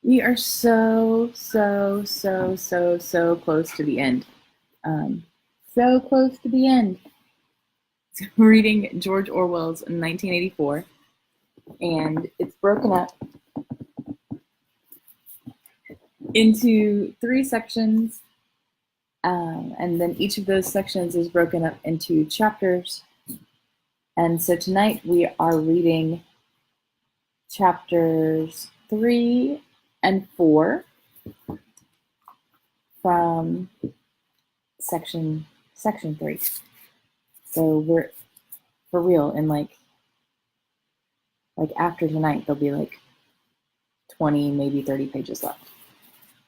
We are so close to the end. Um, so close to the end. So we're reading George Orwell's 1984, and it's broken up into three sections, and then each of those sections is broken up into chapters. And so tonight we are reading chapters 3 and 4 from section 3. So we're for real, and like after tonight there'll be like 20, maybe 30 pages left.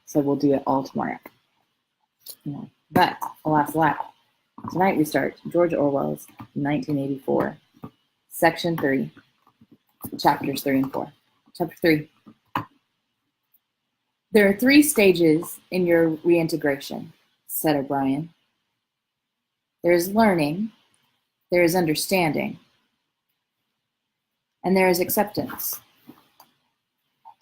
So we'll do it all tomorrow. But alas, tonight we start George Orwell's 1984, section 3, chapters 3 and 4. Chapter 3. There are 3 stages in your reintegration, said O'Brien. There is learning, there is understanding, and there is acceptance.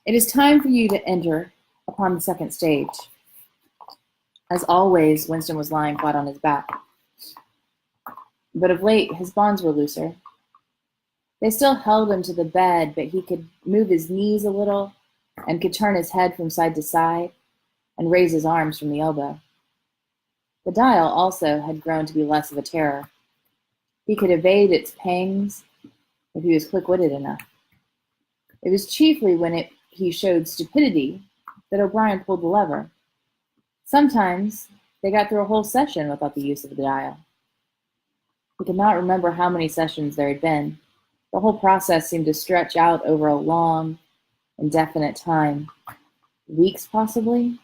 It is time for you to enter upon the second stage. As always, Winston was lying flat on his back. But of late, his bonds were looser. They still held him to the bed, but he could move his knees a little and could turn his head from side to side and raise his arms from the elbow. The dial also had grown to be less of a terror. He could evade its pangs if he was quick-witted enough. It was chiefly when he showed stupidity that O'Brien pulled the lever. Sometimes they got through a whole session without the use of the dial. He could not remember how many sessions there had been. The whole process seemed to stretch out over a long, indefinite time, weeks possibly,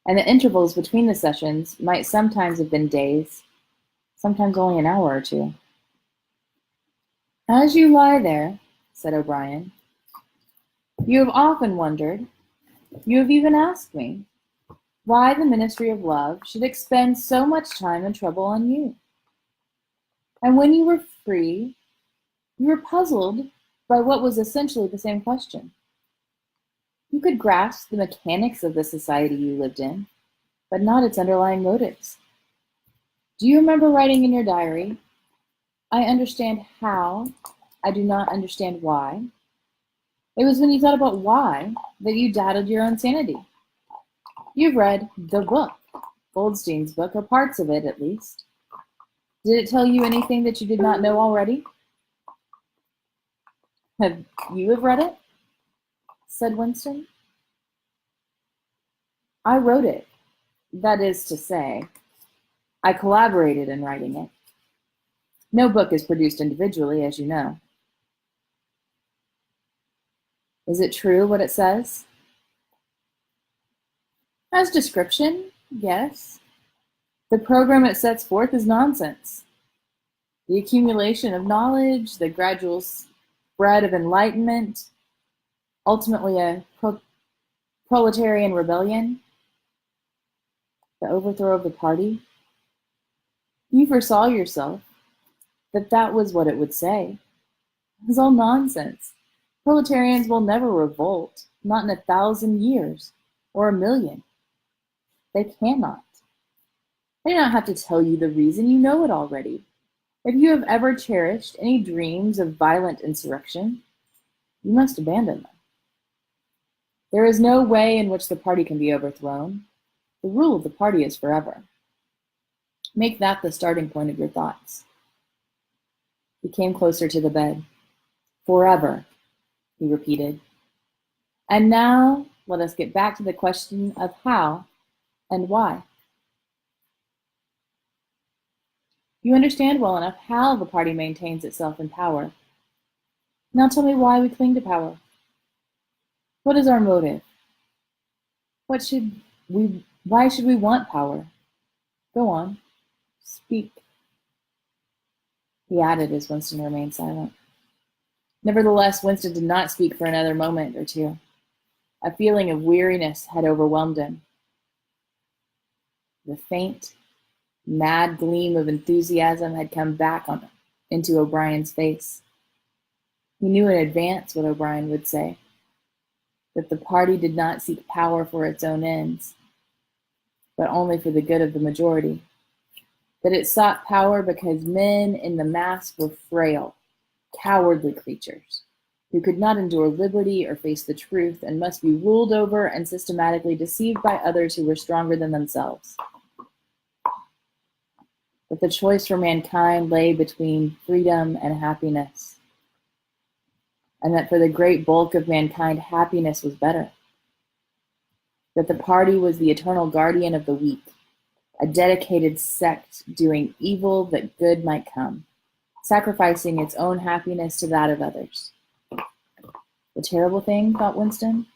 and the intervals between the sessions might sometimes have been days, sometimes only an hour or two. As you lie there, said O'Brien, you have often wondered, you have even asked me, why the Ministry of Love should expend so much time and trouble on you. And when you were free, you were puzzled by what was essentially the same question. You could grasp the mechanics of the society you lived in, but not its underlying motives. Do you remember writing in your diary, I understand how, I do not understand why? It was when you thought about why that you doubted your own sanity. You've read the book, Goldstein's book, or parts of it at least. Did it tell you anything that you did not know already? Have you read it? Said Winston. I wrote it. That is to say, I collaborated in writing it. No book is produced individually, as you know. Is it true what it says? As description, yes. The program it sets forth is nonsense. The accumulation of knowledge, the gradual spread of enlightenment, ultimately a proletarian rebellion, the overthrow of the party. You foresaw yourself that that was what it would say. It was all nonsense. Proletarians will never revolt, not in 1,000 years, or 1,000,000. They cannot. I do not have to tell you the reason, you know it already. If you have ever cherished any dreams of violent insurrection, you must abandon them. There is no way in which the party can be overthrown. The rule of the party is forever. Make that the starting point of your thoughts. He came closer to the bed. Forever, he repeated. And now let us get back to the question of how and why. You understand well enough how the party maintains itself in power. Now tell me why we cling to power. What is our motive? Why should we want power? Go on, speak. He added as Winston remained silent. Nevertheless, Winston did not speak for another moment or two. A feeling of weariness had overwhelmed him. The faint, mad gleam of enthusiasm had come back into O'Brien's face. He knew in advance what O'Brien would say. that the party did not seek power for its own ends, but only for the good of the majority, that it sought power because men in the mass were frail, cowardly creatures who could not endure liberty or face the truth and must be ruled over and systematically deceived by others who were stronger than themselves. That the choice for mankind lay between freedom and happiness, and that for the great bulk of mankind, happiness was better. That the party was the eternal guardian of the weak, a dedicated sect doing evil that good might come, sacrificing its own happiness to that of others. The terrible thing, thought Winston,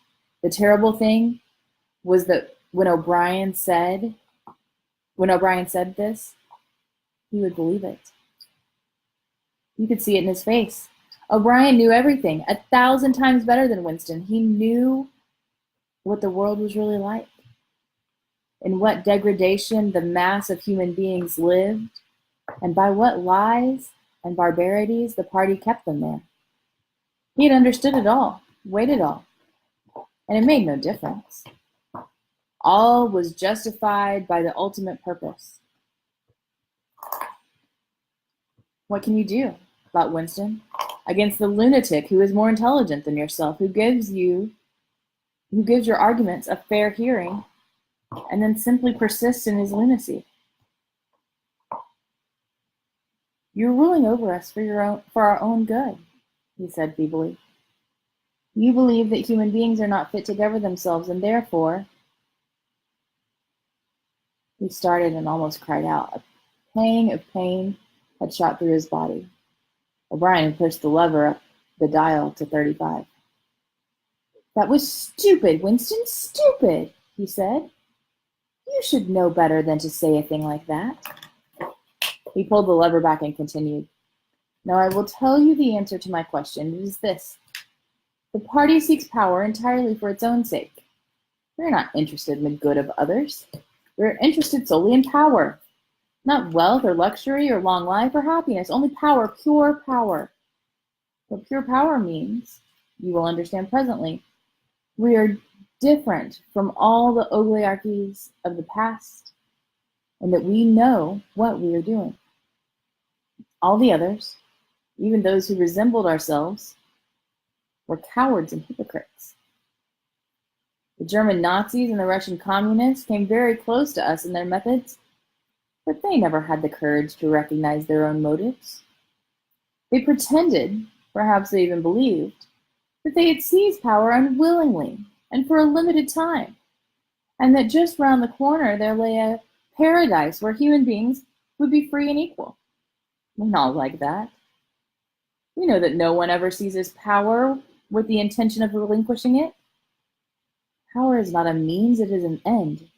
the terrible thing was that when O'Brien said this, he would believe it. You could see it in his face. O'Brien knew everything, 1,000 times better than Winston. He knew what the world was really like, in what degradation the mass of human beings lived, and by what lies and barbarities the party kept them there. He had understood it all, weighed it all, and it made no difference. All was justified by the ultimate purpose. What can you do, thought Winston, against the lunatic who is more intelligent than yourself, who gives your arguments a fair hearing, and then simply persists in his lunacy? You're ruling over us for our own good, he said feebly. You believe that human beings are not fit to govern themselves, and therefore... He started and almost cried out. A pang of pain had shot through his body. O'Brien pushed the lever up the dial to 35. That was stupid, Winston, stupid, he said. You should know better than to say a thing like that. He pulled the lever back and continued. Now I will tell you the answer to my question. It is this. The party seeks power entirely for its own sake. We're not interested in the good of others. We're interested solely in power. Not wealth or luxury or long life or happiness. Only power, pure power. What pure power means, you will understand presently. We are different from all the oligarchies of the past, and that we know what we are doing. All the others, even those who resembled ourselves, were cowards and hypocrites. The German Nazis and the Russian communists came very close to us in their methods, but they never had the courage to recognize their own motives. They pretended, perhaps they even believed, that they had seized power unwillingly and for a limited time, and that just round the corner there lay a paradise where human beings would be free and equal. We're not like that. We know that no one ever seizes power with the intention of relinquishing it. Power is not a means, it is an end.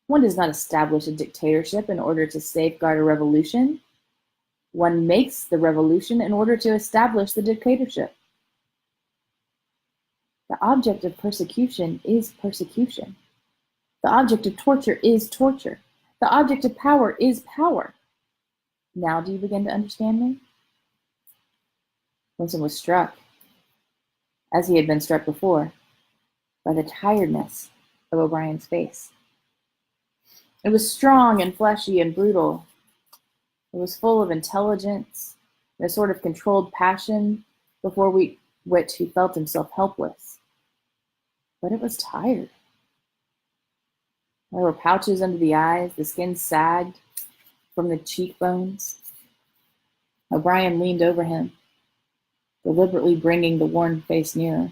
One does not establish a dictatorship in order to safeguard a revolution. One makes the revolution in order to establish the dictatorship. The object of persecution is persecution. The object of torture is torture. The object of power is power. Now do you begin to understand me? Winston was struck, as he had been struck before, by the tiredness of O'Brien's face. It was strong and fleshy and brutal. It was full of intelligence and a sort of controlled passion before which he felt himself helpless. But it was tired. There were pouches under the eyes, the skin sagged from the cheekbones. O'Brien leaned over him, deliberately bringing the worn face nearer.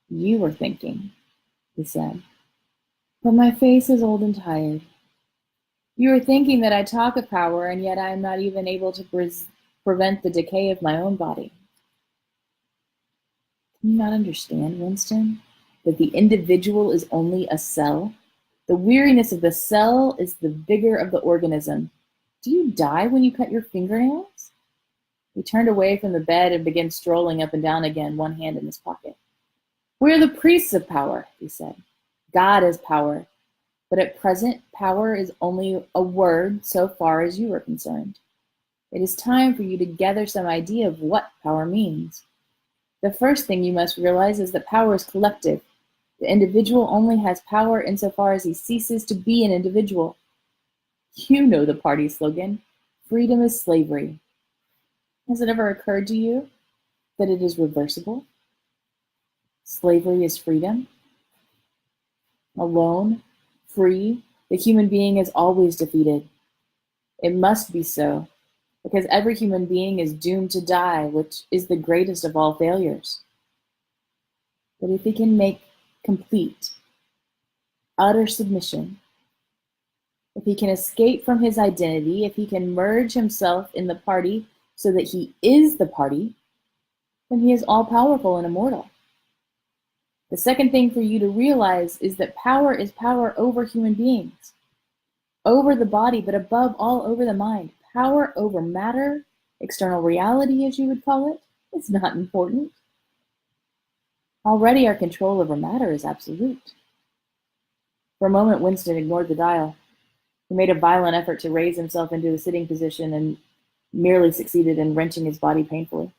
You were thinking, he said, but my face is old and tired. You are thinking that I talk of power, and yet I am not even able to prevent the decay of my own body. Can you not understand, Winston, that the individual is only a cell? The weariness of the cell is the vigor of the organism. Do you die when you cut your fingernails? He turned away from the bed and began strolling up and down again, one hand in his pocket. We are the priests of power, he said. God is power, but at present power is only a word so far as you are concerned. It is time for you to gather some idea of what power means. The first thing you must realize is that power is collective. The individual only has power insofar as he ceases to be an individual. You know the party slogan, freedom is slavery. Has it ever occurred to you that it is reversible? Slavery is freedom. Alone, free, the human being is always defeated. It must be so, because every human being is doomed to die, which is the greatest of all failures. But if he can make complete, utter submission, if he can escape from his identity, if he can merge himself in the party so that he is the party, then he is all-powerful and immortal. The second thing for you to realize is that power is power over human beings, over the body, but above all over the mind. Power over matter, external reality as you would call it, is not important. Already our control over matter is absolute. For a moment, Winston ignored the dial. He made a violent effort to raise himself into a sitting position and merely succeeded in wrenching his body painfully.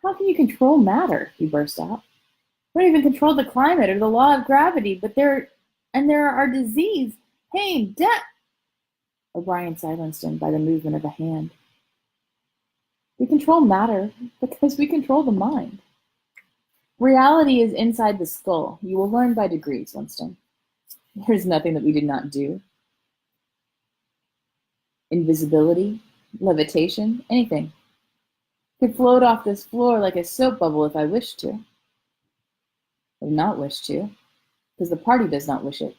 How can you control matter? He burst out. You don't even control the climate or the law of gravity, but there are disease, pain, death. O'Brien silenced him by the movement of a hand. We control matter because we control the mind. Reality is inside the skull. You will learn by degrees, Winston. There is nothing that we did not do. Invisibility, levitation, anything. I could float off this floor like a soap bubble if I wished to. I do not wish to, because the party does not wish it.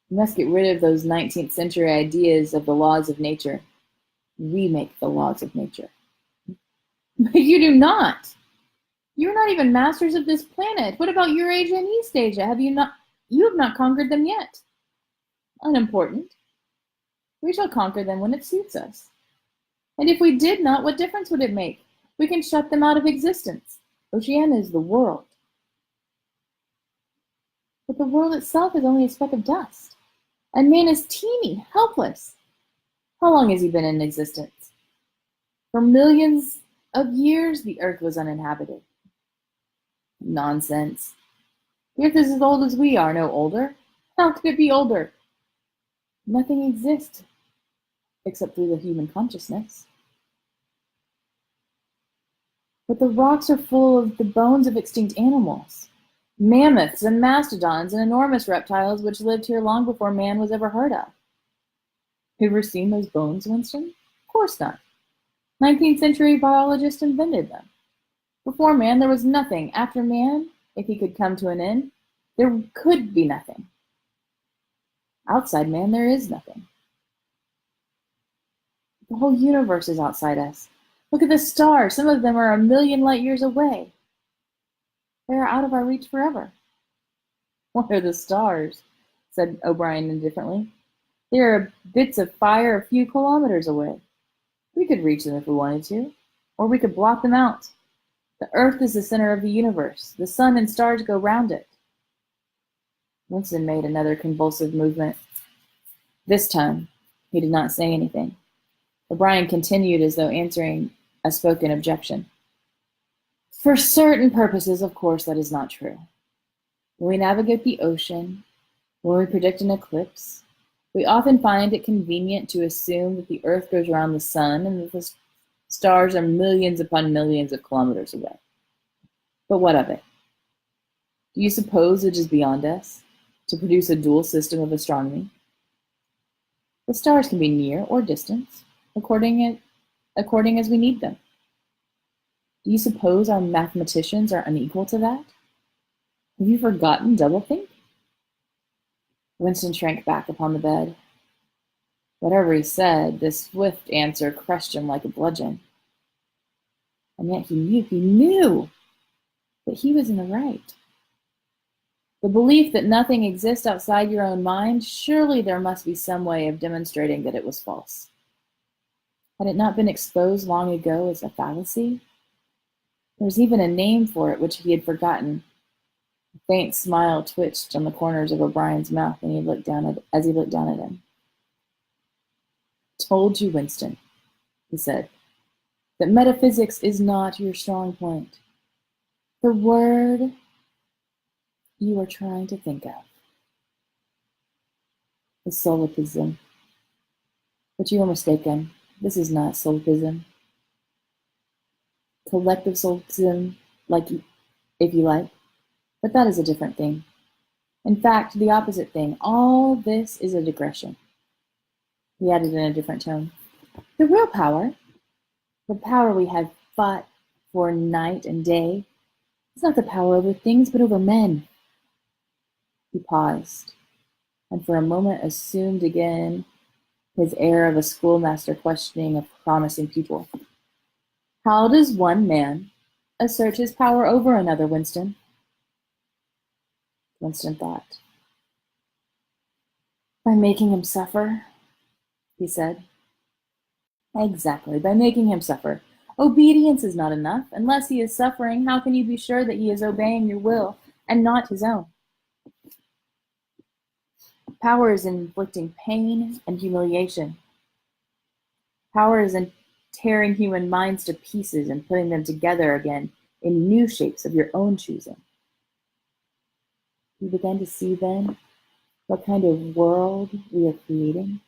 We must get rid of those 19th century ideas of the laws of nature. We make the laws of nature. But you do not. You're not even masters of this planet. What about Eurasia and East Asia? You have not conquered them yet. Unimportant. We shall conquer them when it suits us. And if we did not, what difference would it make? We can shut them out of existence. Oceania is the world. But the world itself is only a speck of dust. And man is teeny, helpless. How long has he been in existence? For millions of years, the earth was uninhabited. Nonsense. The earth is as old as we are, no older. How could it be older? Nothing exists except through the human consciousness. But the rocks are full of the bones of extinct animals. Mammoths and mastodons and enormous reptiles which lived here long before man was ever heard of. Have you ever seen those bones, Winston? Of course not. 19th century biologists invented them. Before man, there was nothing. After man, if he could come to an end, there could be nothing. Outside man, there is nothing. The whole universe is outside us. Look at the stars. Some of them are 1,000,000 light years away. They are out of our reach forever. What are the stars? Said O'Brien indifferently. They are bits of fire a few kilometers away. We could reach them if we wanted to, or we could block them out. The earth is the center of the universe. The sun and stars go round it. Winston made another convulsive movement. This time, he did not say anything. O'Brien continued as though answering a spoken objection. For certain purposes, of course, that is not true. When we navigate the ocean, when we predict an eclipse, we often find it convenient to assume that the earth goes around the sun and that the stars are millions upon millions of kilometers away. But what of it? Do you suppose it is beyond us to produce a dual system of astronomy? The stars can be near or distant, according as we need them. Do you suppose our mathematicians are unequal to that? Have you forgotten doublethink? Winston shrank back upon the bed. Whatever he said, this swift answer crushed him like a bludgeon. And yet he knew that he was in the right. The belief that nothing exists outside your own mind, surely there must be some way of demonstrating that it was false. Had it not been exposed long ago as a fallacy? There was even a name for it which he had forgotten. A faint smile twitched on the corners of O'Brien's mouth as he looked down at him. Told you, Winston, he said. that metaphysics is not your strong point. The word you are trying to think of is solipsism. But you are mistaken. This is not solipsism. Collective solipsism, if you like, but that is a different thing. In fact, the opposite thing. All this is a digression. He added in a different tone. The real power, the power we have fought for night and day, is not the power over things, but over men. He paused, and for a moment assumed again his air of a schoolmaster questioning a promising pupil. How does one man assert his power over another, Winston? Winston thought. By making him suffer, he said. Exactly, by making him suffer. Obedience is not enough. Unless he is suffering, how can you be sure that he is obeying your will and not his own? Power is inflicting pain and humiliation. Power is in tearing human minds to pieces and putting them together again in new shapes of your own choosing. You begin to see then what kind of world we are creating?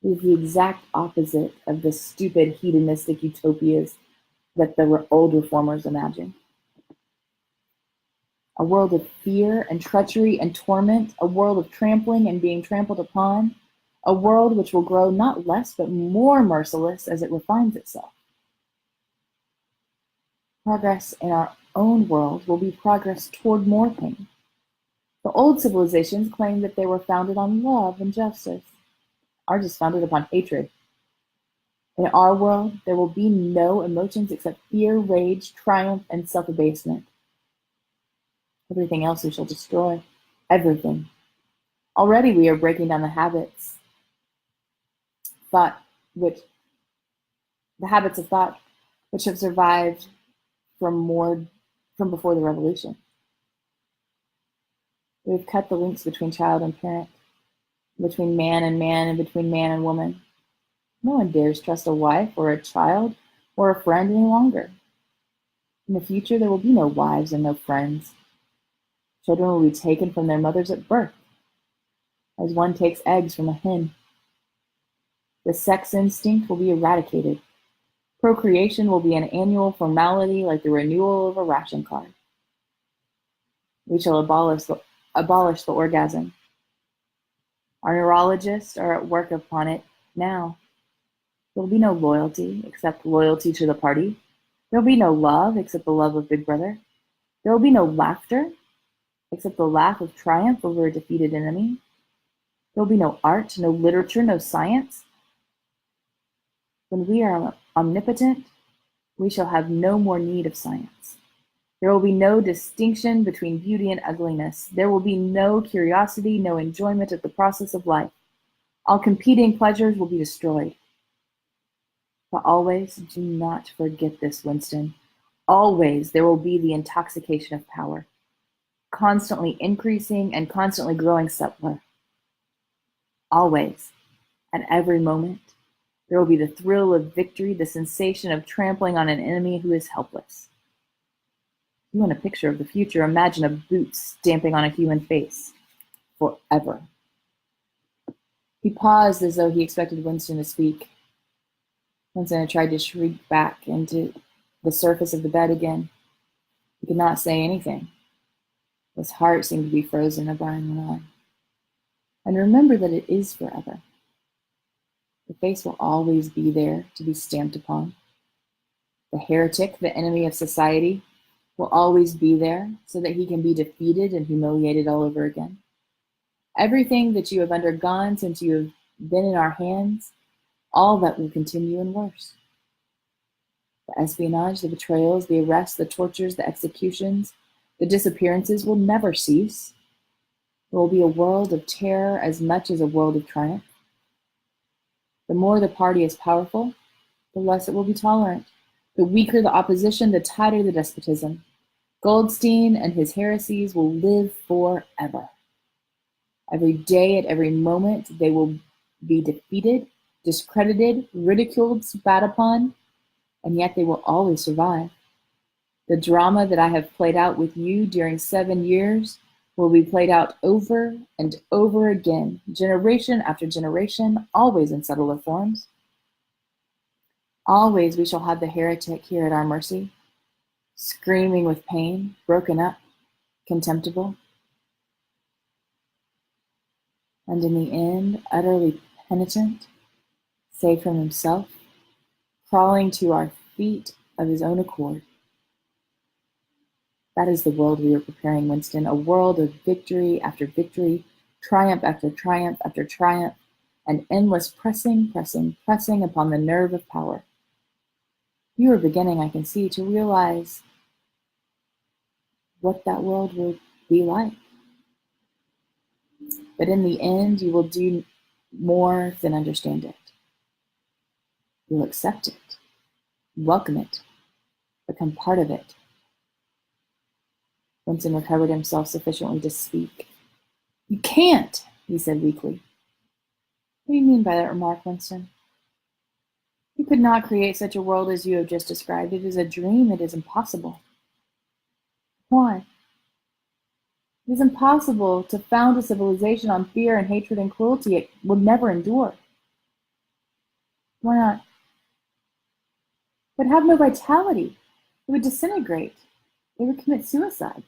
It is the exact opposite of the stupid hedonistic utopias that the old reformers imagined. A world of fear and treachery and torment, a world of trampling and being trampled upon, a world which will grow not less but more merciless as it refines itself. Progress in our own world will be progress toward more pain. The old civilizations claimed that they were founded on love and justice. Ours is founded upon hatred. In our world, there will be no emotions except fear, rage, triumph, and self-abasement. Everything else we shall destroy. Everything. Already we are breaking down the habits of thought which have survived from before the revolution. We've cut the links between child and parent, between man, and between man and woman. No one dares trust a wife or a child or a friend any longer. In the future, there will be no wives and no friends. Children will be taken from their mothers at birth, as one takes eggs from a hen. The sex instinct will be eradicated. Procreation will be an annual formality like the renewal of a ration card. We shall abolish the orgasm. Our neurologists are at work upon it now. There will be no loyalty except loyalty to the party. There will be no love except the love of Big Brother. There will be no laughter except the laugh of triumph over a defeated enemy. There will be no art, no literature, no science. When we are omnipotent, we shall have no more need of science. There will be no distinction between beauty and ugliness. There will be no curiosity, no enjoyment of the process of life. All competing pleasures will be destroyed. But always, do not forget this, Winston. Always there will be the intoxication of power, constantly increasing and constantly growing subtler. Always, at every moment, there will be the thrill of victory, the sensation of trampling on an enemy who is helpless. If you want a picture of the future, imagine a boot stamping on a human face. Forever. He paused as though he expected Winston to speak. Winston had tried to shriek back into the surface of the bed again. He could not say anything. His heart seemed to be frozen. O'Brien went on. And remember that it is forever. The face will always be there to be stamped upon. The heretic, the enemy of society, will always be there so that he can be defeated and humiliated all over again. Everything that you have undergone since you have been in our hands, all that will continue and worse. The espionage, the betrayals, the arrests, the tortures, the executions, the disappearances will never cease. There will be a world of terror as much as a world of triumph. The more the party is powerful, the less it will be tolerant. The weaker the opposition, the tighter the despotism. Goldstein and his heresies will live forever. Every day, at every moment, they will be defeated, discredited, ridiculed, spat upon. and yet they will always survive. The drama that I have played out with you during 7 years will be played out over and over again, generation after generation, always in subtler forms. Always we shall have the heretic here at our mercy, screaming with pain, broken up, contemptible, and in the end, utterly penitent, saved from himself, crawling to our feet of his own accord. That is the world we are preparing, Winston, a world of victory after victory, triumph after triumph after triumph, and endless pressing, pressing, pressing upon the nerve of power. You are beginning, I can see, to realize what that world will be like. But in the end, you will do more than understand it. You'll accept it, welcome it, become part of it. Winston recovered himself sufficiently to speak. You can't, he said weakly. What do you mean by that remark, Winston? You could not create such a world as you have just described. It is a dream. It is impossible. Why? It is impossible to found a civilization on fear and hatred and cruelty. It will never endure. Why not? It would have no vitality. It would disintegrate. It would commit suicide.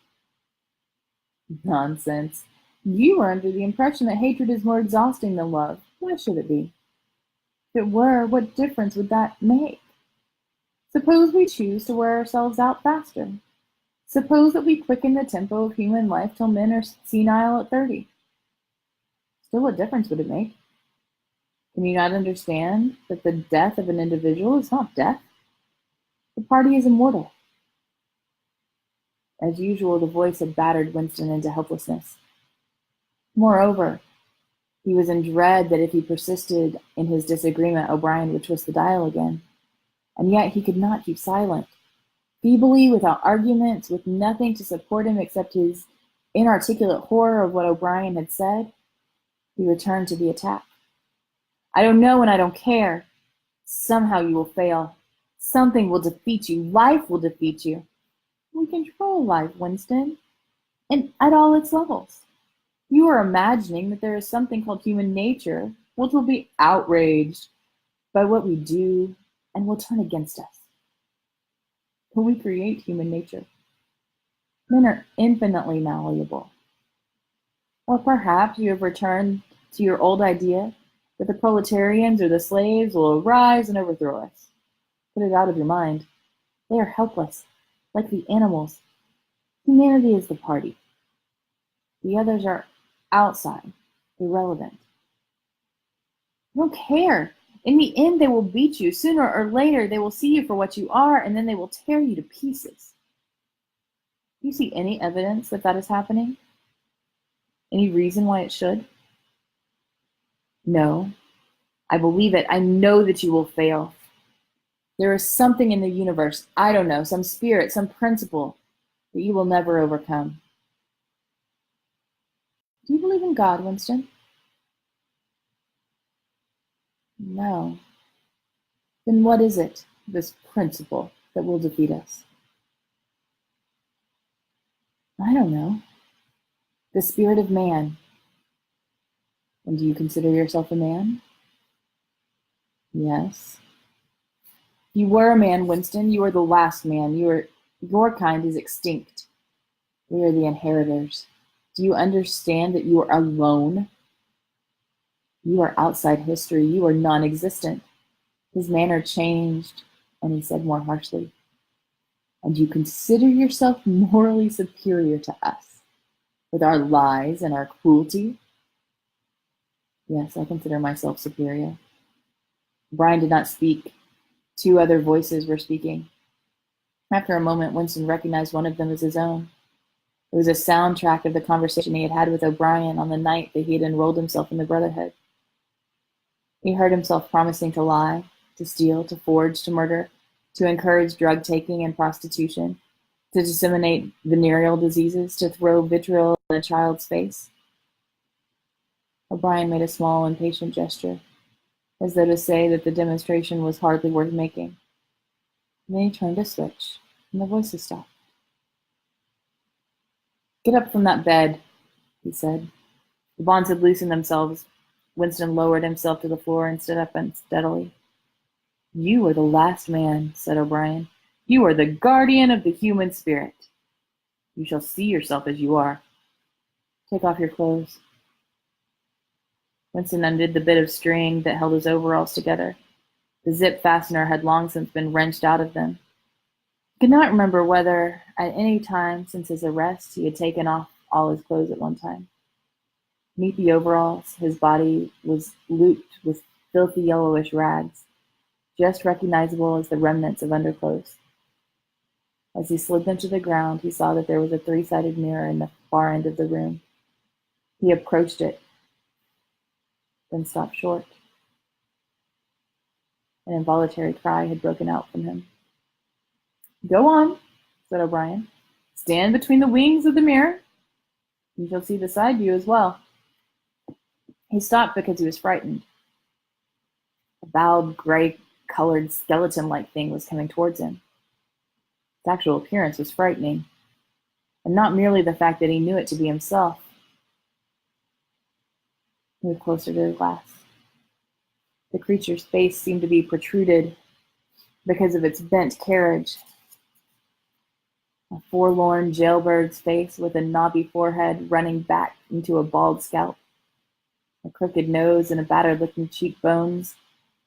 Nonsense. You are under the impression that hatred is more exhausting than love. Why should it be? If it were, what difference would that make? Suppose we choose to wear ourselves out faster. Suppose that we quicken the tempo of human life till men are senile at 30. Still, what difference would it make? Can you not understand that the death of an individual is not death? The party is immortal. As usual, the voice had battered Winston into helplessness. Moreover, he was in dread that if he persisted in his disagreement, O'Brien would twist the dial again. And yet he could not keep silent. Feebly, without arguments, with nothing to support him except his inarticulate horror of what O'Brien had said, he returned to the attack. I don't know and I don't care. Somehow you will fail. Something will defeat you. Life will defeat you. We control life, Winston, and at all its levels. You are imagining that there is something called human nature, which will be outraged by what we do and will turn against us. But we create human nature. Men are infinitely malleable. Or perhaps you have returned to your old idea that the proletarians or the slaves will arise and overthrow us. Put it out of your mind. They are helpless, like the animals. Humanity is the party. The others are outside, irrelevant. I don't care. In the end, they will beat you. Sooner or later, they will see you for what you are, and then they will tear you to pieces. Do you see any evidence that that is happening? Any reason why it should? No. I believe it. I know that you will fail. There is something in the universe, I don't know, some spirit, some principle that you will never overcome. Do you believe in God, Winston? No. Then what is it, this principle, that will defeat us? I don't know. The spirit of man. And do you consider yourself a man? Yes. You were a man, Winston. You are the last man. Your kind is extinct. We are the inheritors. Do you understand that you are alone? You are outside history. You are non-existent. His manner changed, and he said more harshly, and you consider yourself morally superior to us, with our lies and our cruelty? Yes, I consider myself superior. Brian did not speak. Two other voices were speaking. After a moment, Winston recognized one of them as his own. It was a soundtrack of the conversation he had had with O'Brien on the night that he had enrolled himself in the Brotherhood. He heard himself promising to lie, to steal, to forge, to murder, to encourage drug taking and prostitution, to disseminate venereal diseases, to throw vitriol in a child's face. O'Brien made a small, impatient gesture, as though to say that the demonstration was hardly worth making. And then he turned a switch, and the voices stopped. "Get up from that bed," he said. The bonds had loosened themselves. Winston lowered himself to the floor and stood up unsteadily. "You are the last man," said O'Brien. "You are the guardian of the human spirit. You shall see yourself as you are. Take off your clothes." Winston undid the bit of string that held his overalls together. The zip fastener had long since been wrenched out of them. He could not remember whether, at any time since his arrest, he had taken off all his clothes at one time. Beneath the overalls, his body was looped with filthy yellowish rags, just recognizable as the remnants of underclothes. As he slid them to the ground, he saw that there was a three-sided mirror in the far end of the room. He approached it, then stopped short. An involuntary cry had broken out from him. "Go on," said O'Brien. "Stand between the wings of the mirror. You shall see the side view as well." He stopped because he was frightened. A bowed, gray-colored, skeleton-like thing was coming towards him. Its actual appearance was frightening, and not merely the fact that he knew it to be himself. He moved closer to the glass. The creature's face seemed to be protruded because of its bent carriage. A forlorn jailbird's face with a knobby forehead running back into a bald scalp, a crooked nose and a battered-looking cheekbones,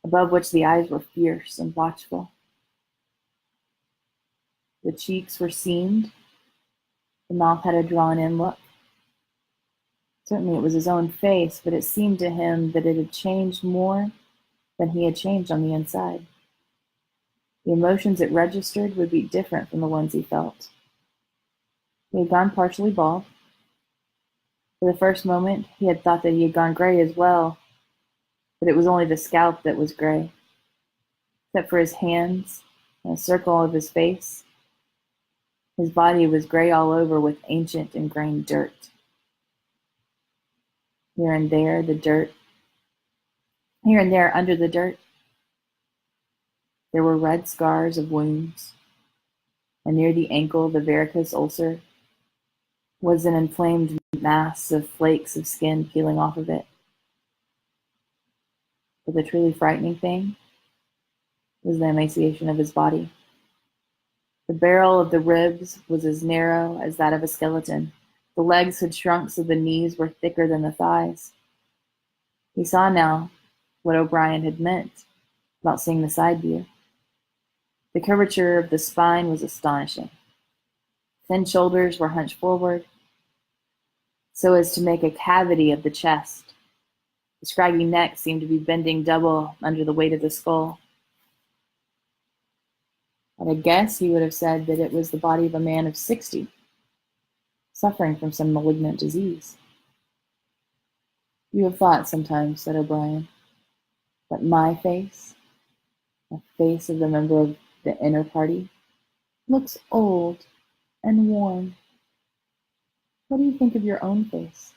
above which the eyes were fierce and watchful. The cheeks were seamed. The mouth had a drawn-in look. Certainly it was his own face, but it seemed to him that it had changed more than he had changed on the inside. The emotions it registered would be different from the ones he felt. He had gone partially bald. For the first moment, he had thought that he had gone gray as well, but it was only the scalp that was gray. Except for his hands and a circle of his face, his body was gray all over with ancient ingrained dirt. Here and there, under the dirt, there were red scars of wounds, and near the ankle, the varicose ulcer was an inflamed mass of flakes of skin peeling off of it. But the truly frightening thing was the emaciation of his body. The barrel of the ribs was as narrow as that of a skeleton. The legs had shrunk so the knees were thicker than the thighs. He saw now what O'Brien had meant about seeing the side view. The curvature of the spine was astonishing. Thin shoulders were hunched forward so as to make a cavity of the chest. The scraggy neck seemed to be bending double under the weight of the skull. At a guess, he would have said that it was the body of a man of 60, suffering from some malignant disease. "You have thought sometimes," said O'Brien, "that my face, the face of the member of the inner party, looks old and worn. What do you think of your own face?"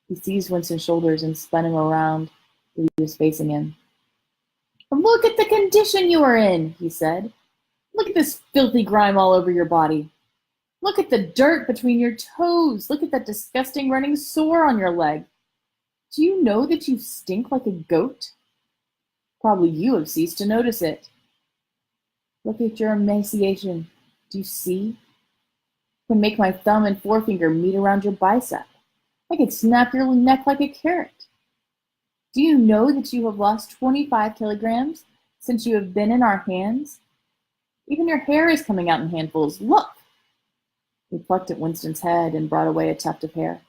He seized Winston's shoulders and spun him around till he was facing him. "Look at the condition you are in," he said. "Look at this filthy grime all over your body. Look at the dirt between your toes. Look at that disgusting running sore on your leg. Do you know that you stink like a goat? Probably you have ceased to notice it. Look at your emaciation. Do you see? I can make my thumb and forefinger meet around your bicep. I could snap your neck like a carrot. Do you know that you have lost 25 kilograms since you have been in our hands? Even your hair is coming out in handfuls. Look!" He plucked at Winston's head and brought away a tuft of hair.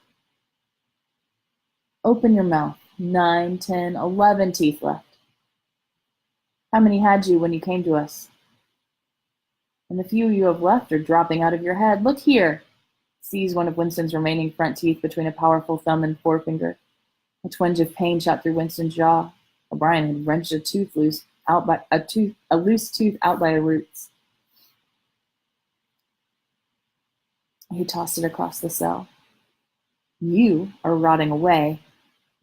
"Open your mouth. 9, 10, 11 teeth left. How many had you when you came to us? And the few you have left are dropping out of your head. Look here." Seized one of Winston's remaining front teeth between a powerful thumb and forefinger. A twinge of pain shot through Winston's jaw. O'Brien had wrenched a loose tooth out by the roots. He tossed it across the cell. "You are rotting away,"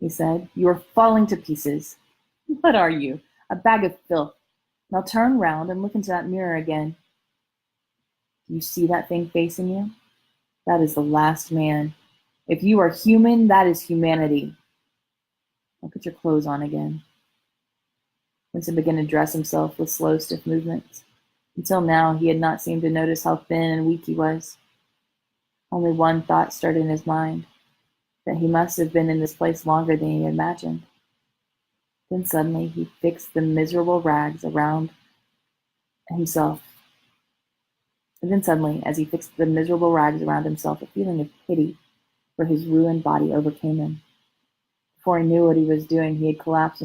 he said. "You are falling to pieces. What are you? A bag of filth. Now turn round and look into that mirror again. Do you see that thing facing you? That is the last man. If you are human, that is humanity. Now put your clothes on again. Winston began to dress himself with slow, stiff movements. Until now, he had not seemed to notice how thin and weak he was. Only one thought started in his mind, that he must have been in this place longer than he had imagined. Then suddenly he fixed the miserable rags around himself. And then suddenly, as he fixed the miserable rags around himself, a feeling of pity for his ruined body overcame him. Before he knew what he was doing, he had collapsed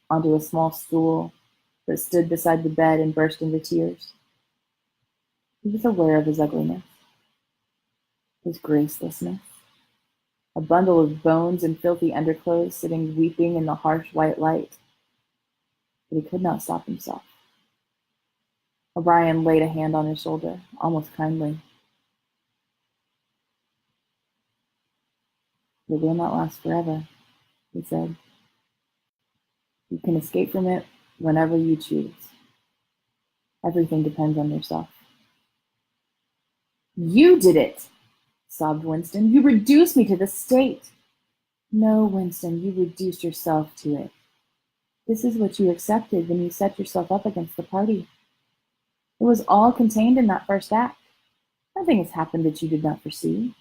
onto a small stool that stood beside the bed and burst into tears. He was aware of his ugliness, his gracelessness, a bundle of bones and filthy underclothes sitting weeping in the harsh white light. But he could not stop himself. O'Brien laid a hand on his shoulder, almost kindly. "It will not last forever," he said. "You can escape from it whenever you choose. Everything depends on yourself." "You did it!" sobbed Winston. "You reduced me to this state." "No, Winston, you reduced yourself to it. This is what you accepted when you set yourself up against the party. It was all contained in that first act. Nothing has happened that you did not foresee."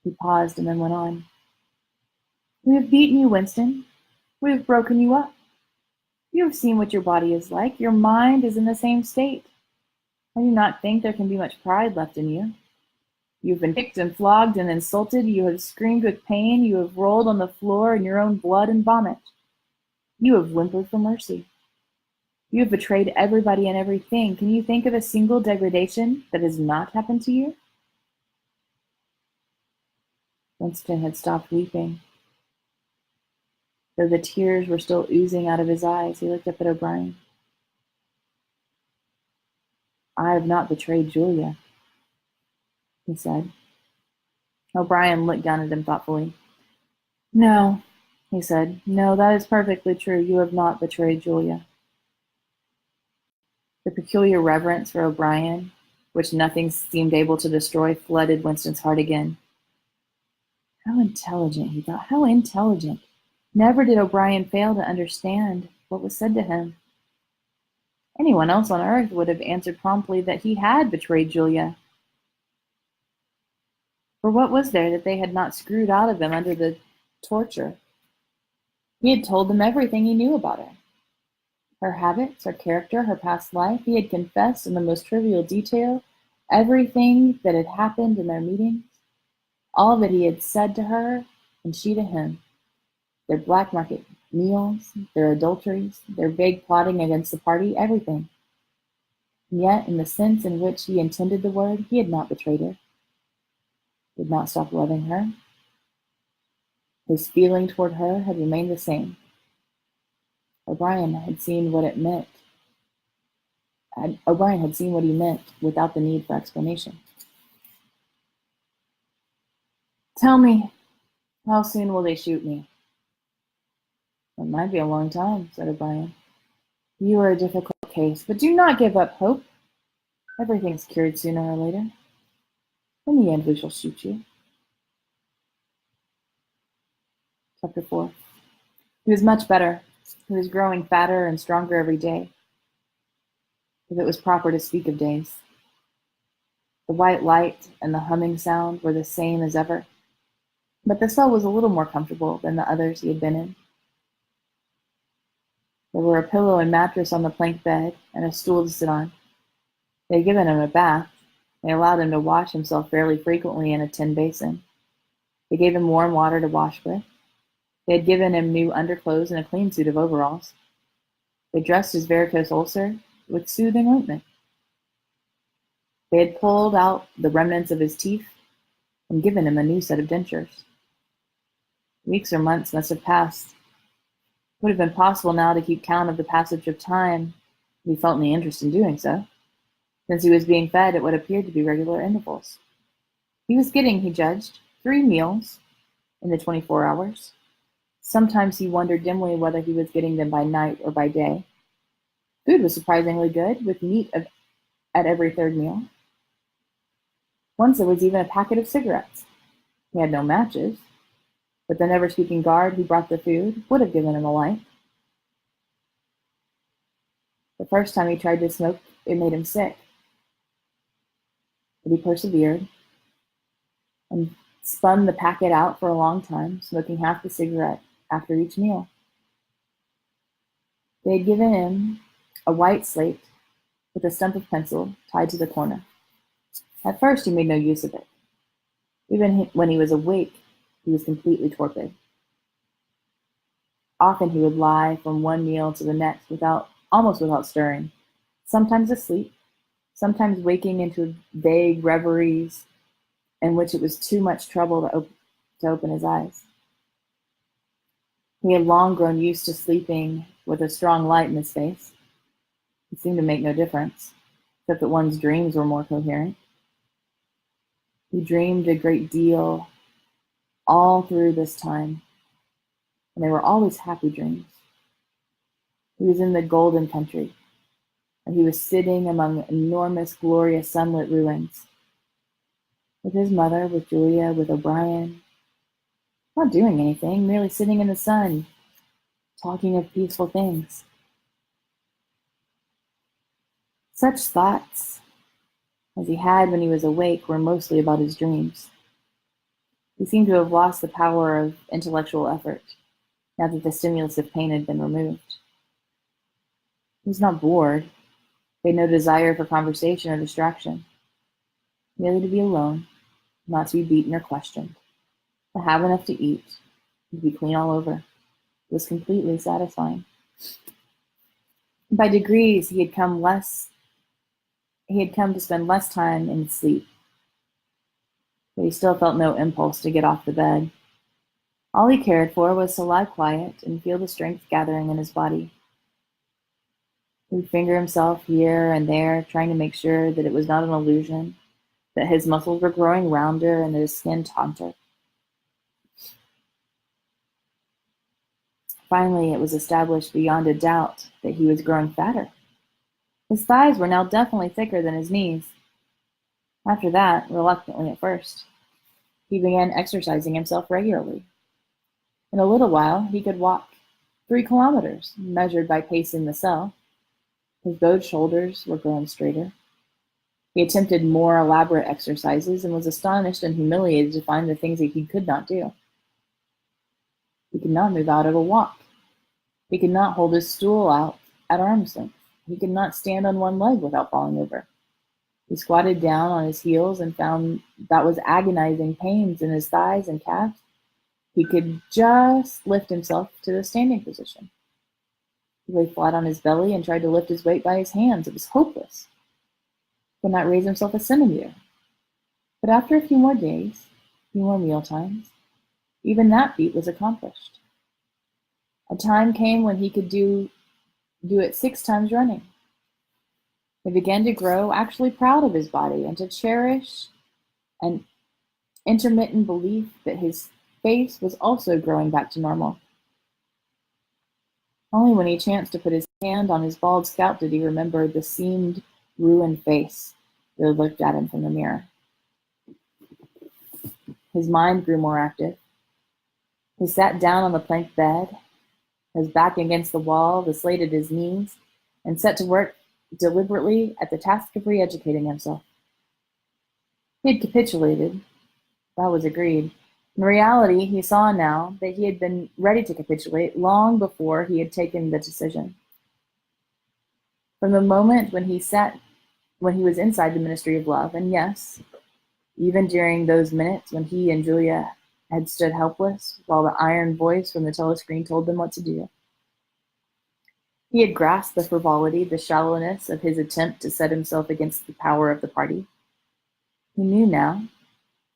He paused and then went on. "We have beaten you, Winston. We have broken you up. You have seen what your body is like. Your mind is in the same state. I do not think there can be much pride left in you. You have been kicked and flogged and insulted. You have screamed with pain. You have rolled on the floor in your own blood and vomit. You have whimpered for mercy. You have betrayed everybody and everything. Can you think of a single degradation that has not happened to you?" Winston had stopped weeping. Though the tears were still oozing out of his eyes, he looked up at O'Brien. "I have not betrayed Julia," he said. O'Brien looked down at him thoughtfully. "No," he said. "No, that is perfectly true. You have not betrayed Julia." The peculiar reverence for O'Brien, which nothing seemed able to destroy, flooded Winston's heart again. How intelligent, he thought. How intelligent. Never did O'Brien fail to understand what was said to him. Anyone else on Earth would have answered promptly that he had betrayed Julia. For what was there that they had not screwed out of him under the torture? He had told them everything he knew about her. Her habits, her character, her past life. He had confessed in the most trivial detail everything that had happened in their meetings, all that he had said to her and she to him, their black market meals, their adulteries, their vague plotting against the party, everything. And yet, in the sense in which he intended the word, he had not betrayed her, did not stop loving her. His feeling toward her had remained the same. O'Brien had seen what it meant. O'Brien had seen what he meant without the need for explanation. "Tell me, how soon will they shoot me?" "It might be a long time," said O'Brien. "You are a difficult case, but do not give up hope. Everything's cured sooner or later. In the end, we shall shoot you." Chapter 4. He was much better. He was growing fatter and stronger every day, if it was proper to speak of days. The white light and the humming sound were the same as ever, but the cell was a little more comfortable than the others he had been in. There were a pillow and mattress on the plank bed and a stool to sit on. They had given him a bath. They allowed him to wash himself fairly frequently in a tin basin. They gave him warm water to wash with. They had given him new underclothes and a clean suit of overalls. They dressed his varicose ulcer with soothing ointment. They had pulled out the remnants of his teeth and given him a new set of dentures. Weeks or months must have passed. It would have been possible now to keep count of the passage of time if he felt any interest in doing so. Since he was being fed at what appeared to be regular intervals. He was getting, he judged, 3 meals in the 24 hours. Sometimes he wondered dimly whether he was getting them by night or by day. Food was surprisingly good, with meat at every third meal. Once there was even a packet of cigarettes. He had no matches, but the never-speaking guard who brought the food would have given him a light. The first time he tried to smoke, it made him sick, but he persevered and spun the packet out for a long time, smoking half the cigarette after each meal. They had given him a white slate with a stump of pencil tied to the corner. At first, he made no use of it. Even when he was awake, he was completely torpid. Often he would lie from one meal to the next almost without stirring, sometimes asleep, sometimes waking into vague reveries in which it was too much trouble to open his eyes. He had long grown used to sleeping with a strong light in his face. It seemed to make no difference, except that one's dreams were more coherent. He dreamed a great deal all through this time, and they were always happy dreams. He was in the golden country, and he was sitting among enormous, glorious, sunlit ruins, with his mother, with Julia, with O'Brien, not doing anything, merely sitting in the sun, talking of peaceful things. Such thoughts as he had when he was awake were mostly about his dreams. He seemed to have lost the power of intellectual effort, now that the stimulus of pain had been removed. He was not bored. He had no desire for conversation or distraction, merely to be alone, not to be beaten or questioned, to have enough to eat, and to be clean all over. It was completely satisfying. By degrees, he had come to spend less time in sleep, but he still felt no impulse to get off the bed. All he cared for was to lie quiet and feel the strength gathering in his body. He would finger himself here and there, trying to make sure that it was not an illusion, that his muscles were growing rounder and that his skin tauter. Finally, it was established beyond a doubt that he was growing fatter. His thighs were now definitely thicker than his knees. After that, reluctantly at first, he began exercising himself regularly. In a little while, he could walk 3 kilometers, measured by pace in the cell. His bowed shoulders were growing straighter. He attempted more elaborate exercises and was astonished and humiliated to find the things that he could not do. He could not move out at a walk. He could not hold his stool out at arm's length. He could not stand on one leg without falling over. He squatted down on his heels and found that was agonizing pains in his thighs and calves. He could just lift himself to the standing position. He lay flat on his belly and tried to lift his weight by his hands. It was hopeless. He could not raise himself a centimeter. But after a few more days, a few more meal times, even that feat was accomplished. A time came when he could do it 6 times running. He began to grow actually proud of his body and to cherish an intermittent belief that his face was also growing back to normal. Only when he chanced to put his hand on his bald scalp did he remember the seamed, ruined face that had looked at him from the mirror. His mind grew more active. He sat down on the plank bed, his back against the wall, the slate at his knees, and set to work deliberately at the task of re-educating himself. He had capitulated. That was agreed. In reality, he saw now that he had been ready to capitulate long before he had taken the decision. From the moment when he was inside the Ministry of Love, and yes, even during those minutes when he and Julia had stood helpless while the iron voice from the telescreen told them what to do, he had grasped the frivolity, the shallowness of his attempt to set himself against the power of the party. He knew now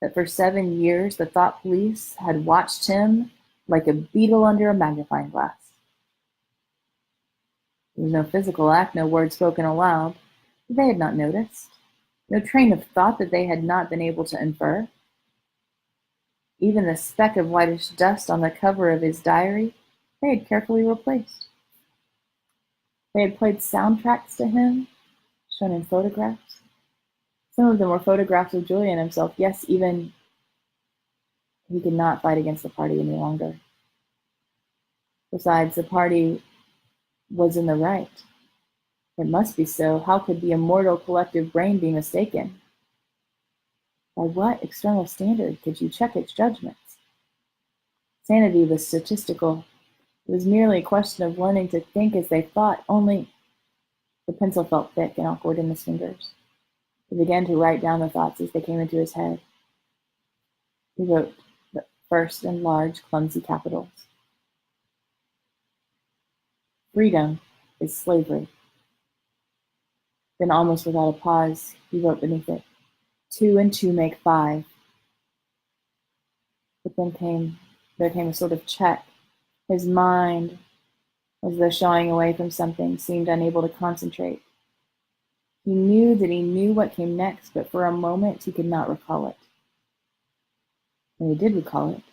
that for 7 years the thought police had watched him like a beetle under a magnifying glass. There was no physical act, no word spoken aloud that they had not noticed, no train of thought that they had not been able to infer. Even the speck of whitish dust on the cover of his diary they had carefully replaced. They had played soundtracks to him, shown in photographs. Some of them were photographs of Julian himself. Yes, even he could not fight against the party any longer. Besides, the party was in the right. It must be so. How could the immortal collective brain be mistaken? By what external standard could you check its judgments? Sanity was statistical. It was merely a question of learning to think as they thought, only the pencil felt thick and awkward in his fingers. He began to write down the thoughts as they came into his head. He wrote the first in large, clumsy capitals. Freedom is slavery. Then, almost without a pause, he wrote beneath it, 2 and 2 make 5. But then there came a sort of check. His mind, as though shying away from something, seemed unable to concentrate. He knew that he knew what came next, but for a moment he could not recall it. When he did recall it,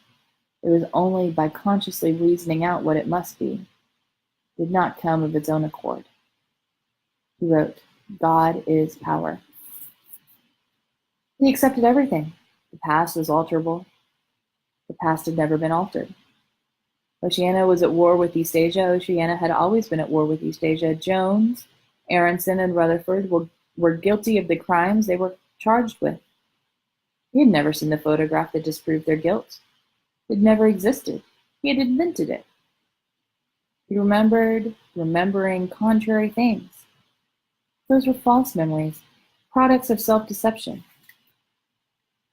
it was only by consciously reasoning out what it must be. It did not come of its own accord. He wrote, God is power. He accepted everything. The past was alterable. The past had never been altered. Oceania was at war with East Asia. Oceania had always been at war with East Asia. Jones, Aronson, and Rutherford were guilty of the crimes they were charged with. He had never seen the photograph that disproved their guilt. It never existed. He had invented it. He remembered remembering contrary things. Those were false memories, products of self-deception.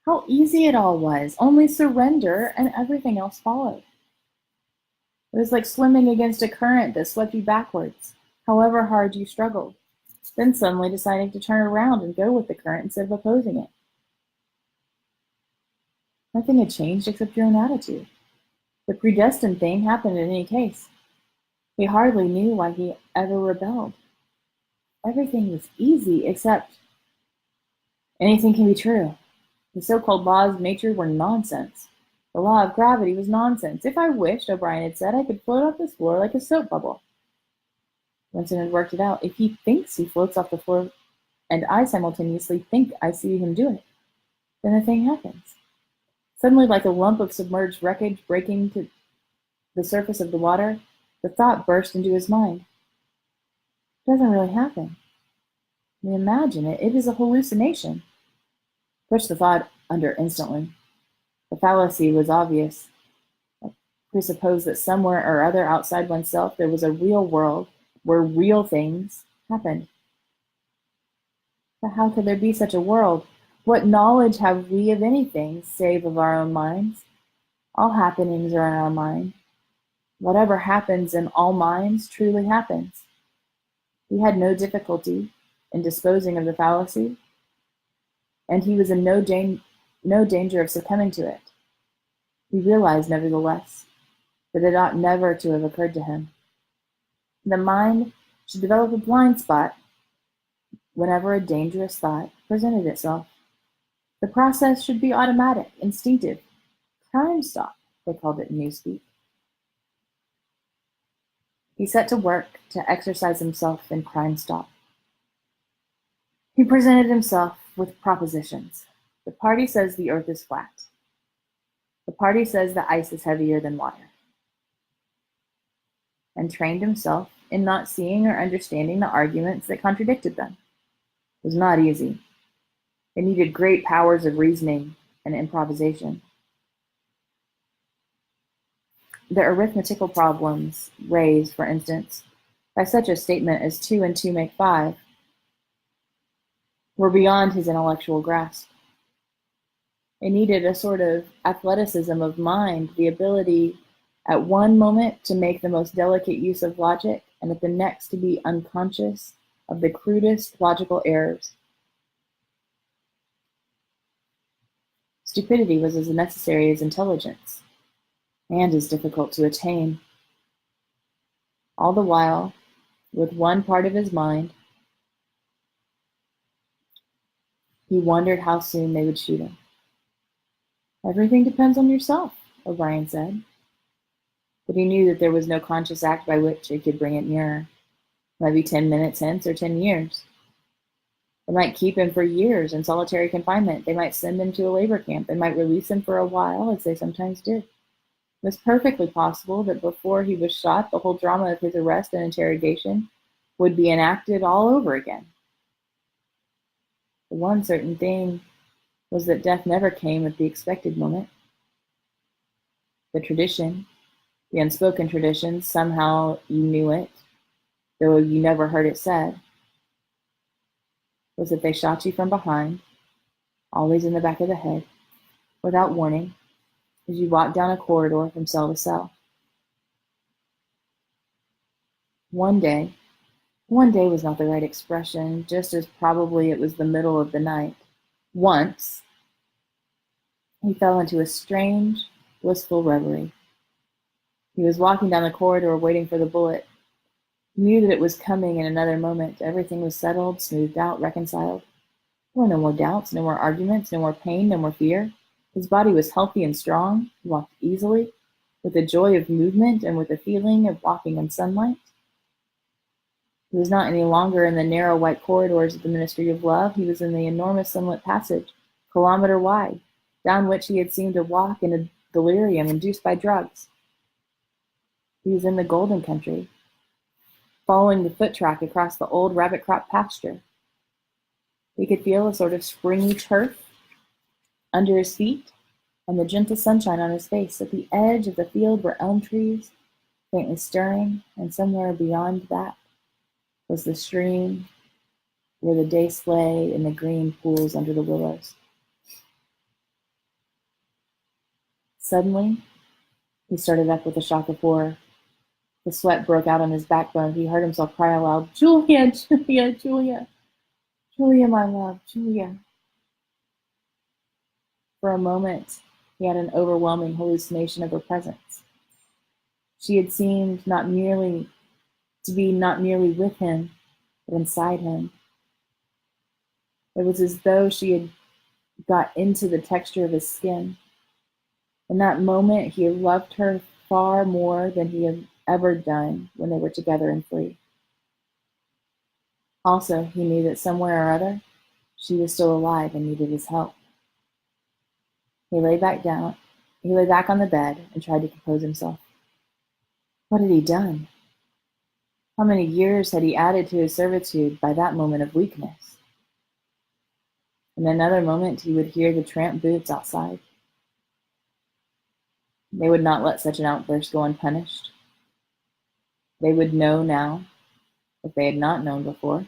How easy it all was. Only surrender and everything else followed. It was like swimming against a current that swept you backwards, however hard you struggled, then suddenly deciding to turn around and go with the current instead of opposing it. Nothing had changed except your own attitude. The predestined thing happened in any case. He hardly knew why he ever rebelled. Everything was easy except anything can be true. The so-called laws of nature were nonsense. The law of gravity was nonsense. If I wished, O'Brien had said, I could float off this floor like a soap bubble. Winston had worked it out. If he thinks he floats off the floor and I simultaneously think I see him do it, then the thing happens. Suddenly, like a lump of submerged wreckage breaking to the surface of the water, the thought burst into his mind. It doesn't really happen. We imagine it. It is a hallucination. Push the thought under instantly. The fallacy was obvious. Presuppose that somewhere or other outside oneself there was a real world where real things happened. But how could there be such a world? What knowledge have we of anything save of our own minds? All happenings are in our mind. Whatever happens in all minds truly happens. He had no difficulty in disposing of the fallacy, and he was in no danger of succumbing to it. He realized, nevertheless, that it ought never to have occurred to him. The mind should develop a blind spot whenever a dangerous thought presented itself. The process should be automatic, instinctive. Crime stop, they called it in Newspeak. He set to work to exercise himself in crime stop. He presented himself with propositions. The party says the earth is flat. The party says the ice is heavier than water. And trained himself in not seeing or understanding the arguments that contradicted them. It was not easy. It needed great powers of reasoning and improvisation. The arithmetical problems raised, for instance, by such a statement as 2 and 2 make 5 were beyond his intellectual grasp. It needed a sort of athleticism of mind, the ability at one moment to make the most delicate use of logic, and at the next to be unconscious of the crudest logical errors. Stupidity was as necessary as intelligence, and as difficult to attain. All the while, with one part of his mind, he wondered how soon they would shoot him. Everything depends on yourself, O'Brien said. But he knew that there was no conscious act by which it could bring it nearer. It might be 10 minutes hence or 10 years. They might keep him for years in solitary confinement. They might send him to a labor camp. They might release him for a while, as they sometimes did. It was perfectly possible that before he was shot, the whole drama of his arrest and interrogation would be enacted all over again. The one certain thing was that death never came at the expected moment. The tradition, the unspoken tradition, somehow you knew it, though you never heard it said, was that they shot you from behind, always in the back of the head, without warning, as you walked down a corridor from cell to cell. One day was not the right expression, just as probably it was the middle of the night. Once, he fell into a strange, blissful reverie. He was walking down the corridor waiting for the bullet. He knew that it was coming in another moment. Everything was settled, smoothed out, reconciled. There were no more doubts, no more arguments, no more pain, no more fear. His body was healthy and strong. He walked easily, with the joy of movement and with the feeling of walking in sunlight. He was not any longer in the narrow white corridors of the Ministry of Love. He was in the enormous sunlit passage, kilometer wide, down which he had seemed to walk in a delirium induced by drugs. He was in the golden country, following the foot track across the old rabbit crop pasture. He could feel a sort of springy turf under his feet and the gentle sunshine on his face. At the edge of the field were elm trees, faintly stirring, and somewhere beyond that was the stream where the dace lay in the green pools under the willows. Suddenly, he started up with a shock of horror. The sweat broke out on his backbone. He heard himself cry aloud, "Julia, Julia, Julia, Julia, my love, Julia." For a moment, he had an overwhelming hallucination of her presence. She had seemed not merely with him, but inside him. It was as though she had got into the texture of his skin. In that moment, he had loved her far more than he had ever done when they were together and free. Also, he knew that somewhere or other, she was still alive and needed his help. He lay back on the bed and tried to compose himself. What had he done? How many years had he added to his servitude by that moment of weakness? In another moment, he would hear the tramp boots outside. They would not let such an outburst go unpunished. They would know now, if they had not known before,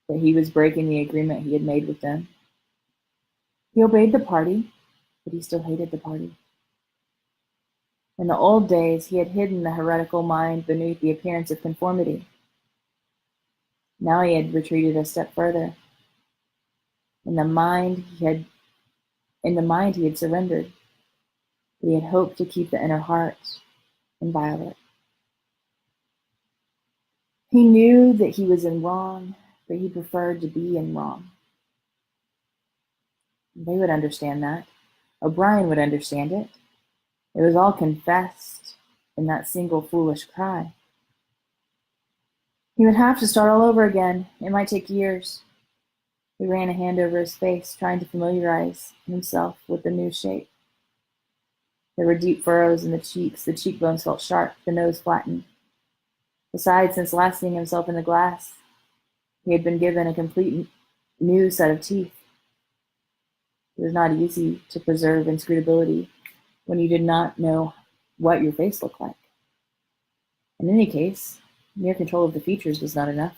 that he was breaking the agreement he had made with them. He obeyed the party, but he still hated the party. In the old days, he had hidden the heretical mind beneath the appearance of conformity. Now he had retreated a step further. In the mind he had surrendered, but he had hoped to keep the inner heart inviolate. He knew that he was in wrong, but he preferred to be in wrong. They would understand that. O'Brien would understand it. It was all confessed in that single foolish cry. He would have to start all over again. It might take years. He ran a hand over his face, trying to familiarize himself with the new shape. There were deep furrows in the cheeks. The cheekbones felt sharp, the nose flattened. Besides, since last seeing himself in the glass, he had been given a complete new set of teeth. It was not easy to preserve inscrutability when you did not know what your face looked like. In any case, mere control of the features was not enough.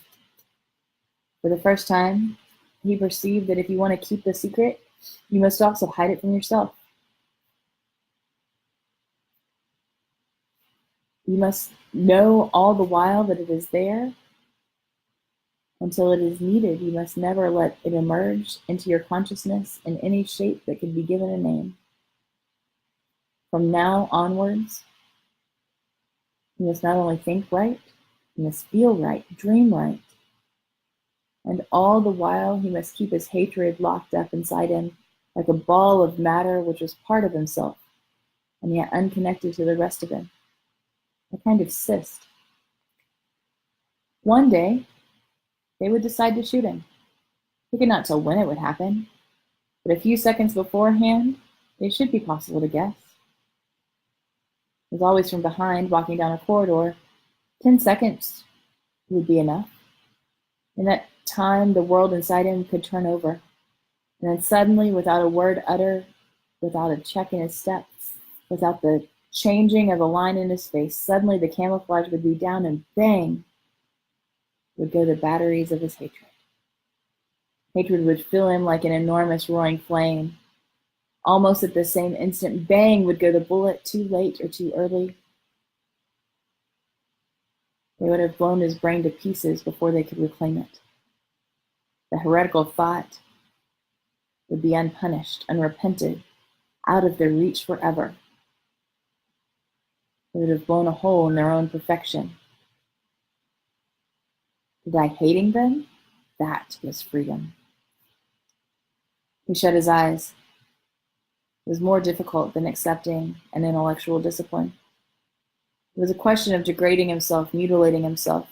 For the first time, he perceived that if you want to keep the secret, you must also hide it from yourself. You must know all the while that it is there. Until it is needed, you must never let it emerge into your consciousness in any shape that can be given a name. From now onwards, you must not only think right, you must feel right, dream right. And all the while, he must keep his hatred locked up inside him like a ball of matter which was part of himself, and yet unconnected to the rest of him. A kind of cyst. One day, they would decide to shoot him. They could not tell when it would happen, but a few seconds beforehand, it should be possible to guess. As always from behind, walking down a corridor, 10 seconds would be enough. In that time, the world inside him could turn over. And then suddenly, without a word uttered, without a check in his steps, without the changing of a line in his face, suddenly the camouflage would be down and bang would go the batteries of his hatred. Hatred would fill him like an enormous roaring flame. Almost at the same instant, bang would go the bullet, too late or too early. They would have blown his brain to pieces before they could reclaim it. The heretical thought would be unpunished, unrepented, out of their reach forever. They would have blown a hole in their own perfection. To die hating them, that was freedom. He shut his eyes. It was more difficult than accepting an intellectual discipline. It was a question of degrading himself, mutilating himself.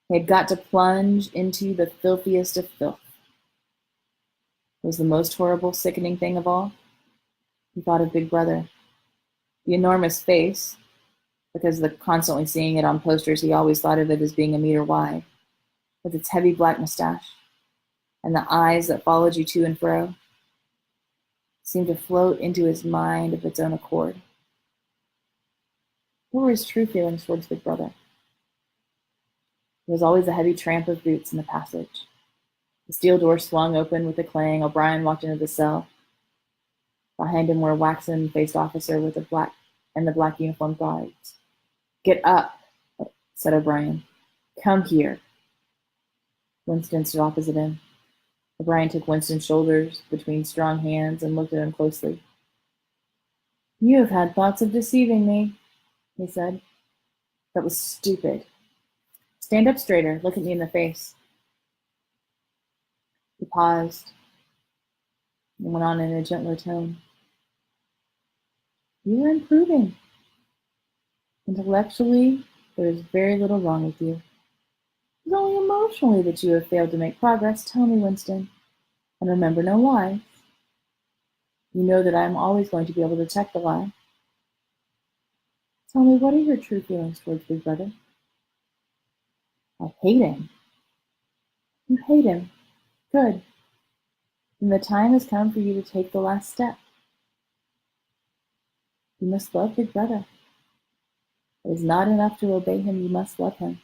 He had got to plunge into the filthiest of filth. It was the most horrible, sickening thing of all. He thought of Big Brother. The enormous face, because of the constantly seeing it on posters, he always thought of it as being a meter wide, with its heavy black mustache, and the eyes that followed you to and fro, seemed to float into his mind of its own accord. What were his true feelings towards Big Brother? There was always a heavy tramp of boots in the passage. The steel door swung open with a clang. O'Brien walked into the cell. Behind him were a waxen-faced officer with the black uniformed guards. "Get up," said O'Brien. "Come here." Winston stood opposite him. O'Brien took Winston's shoulders between strong hands and looked at him closely. "You have had thoughts of deceiving me," he said. "That was stupid. Stand up straighter. Look at me in the face." He paused and went on in a gentler tone. "You are improving. Intellectually, there is very little wrong with you. It is only emotionally that you have failed to make progress. Tell me, Winston, and remember no lies. You know that I am always going to be able to detect the lie. Tell me, what are your true feelings towards Big Brother?" "I hate him." "You hate him. Good. Then the time has come for you to take the last step. You must love Big Brother. It is not enough to obey him, you must love him."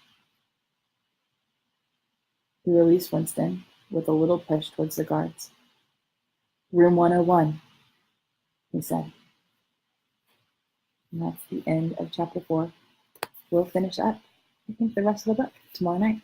He released Winston with a little push towards the guards. "Room 101, he said. And that's the end of chapter 4. We'll finish up, I think, the rest of the book tomorrow night.